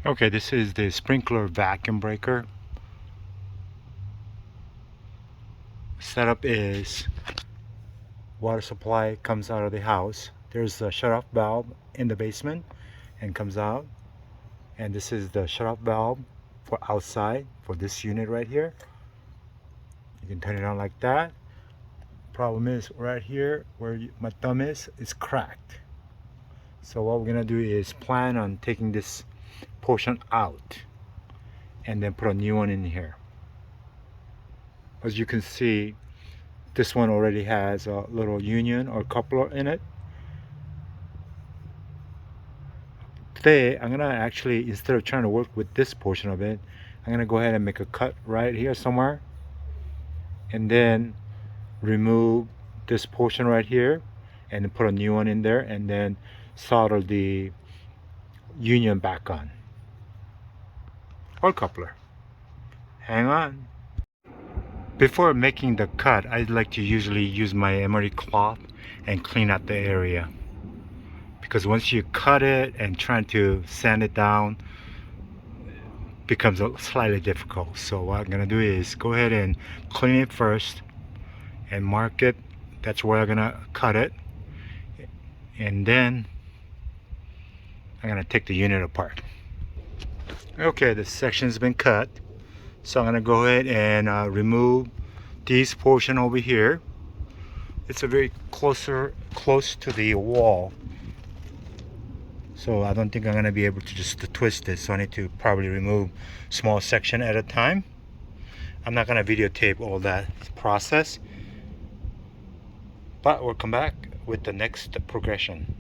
Okay, this is the sprinkler vacuum breaker. Setup is water supply comes out of the house. There's a shut-off valve in the basement and comes out. And this is the shut-off valve for outside for this unit right here. You can turn it on like that. Problem is right here where my thumb is, it's cracked. So what we're gonna do is plan on taking this portion out and then put a new one in here. As you can see, this one already has a little union or coupler in it. Today I'm gonna actually, instead of trying to work with this portion of it, I'm gonna go ahead and make a cut right here somewhere and then remove this portion right here and then put a new one in there and then solder the union back on, or coupler. Hang on. Before making the cut, I'd like to usually use my emery cloth and clean out the area, because once you cut it and trying to sand it down becomes slightly difficult. So what I'm gonna do is go ahead and clean it first and mark it. That's where I'm gonna cut it, and then I'm gonna take the unit apart. Okay, the section's been cut, so I'm gonna go ahead and remove this portion over here. It's a very close to the wall, so I don't think I'm gonna be able to just twist it, so I need to probably remove small section at a time. I'm not gonna videotape all that process, but we'll come back with the next progression.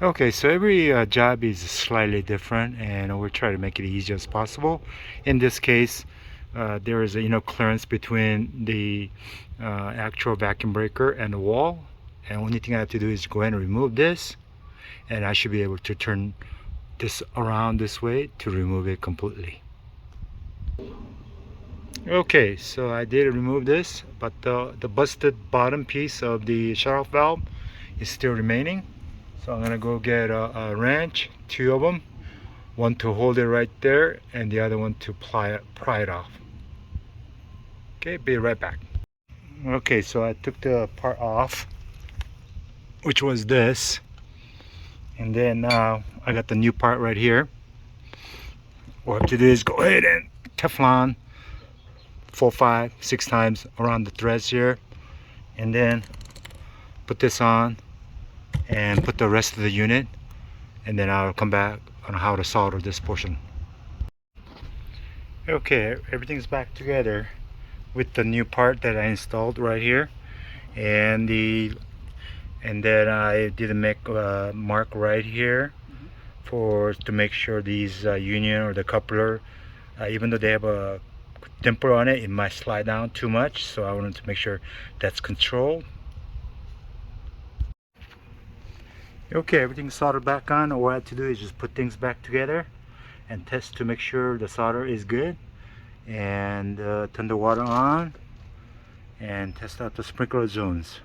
Okay, so every job is slightly different, and we'll try to make it easy as possible. In this case, there is a clearance between the actual vacuum breaker and the wall, and only thing I have to do is go ahead and remove this, and I should be able to turn this around this way to remove it completely. Okay, so I did remove this, but the busted bottom piece of the shut-off valve is still remaining. So I'm gonna go get a wrench, 2 of them, one to hold it right there and the other one to pry it off. Okay, be right back. Okay, so I took the part off, which was this, and then now I got the new part right here. What I have to do is go ahead and Teflon 4, 5, 6 times around the threads here, and then put this on and put the rest of the unit, and then I'll come back on how to solder this portion. Okay, everything's back together with the new part that I installed right here, and then I did make a mark right here to make sure these union or the coupler, even though they have a dimple on it, it might slide down too much, so I wanted to make sure that's controlled. Okay, everything's soldered back on. All I have to do is just put things back together and test to make sure the solder is good, and turn the water on and test out the sprinkler zones.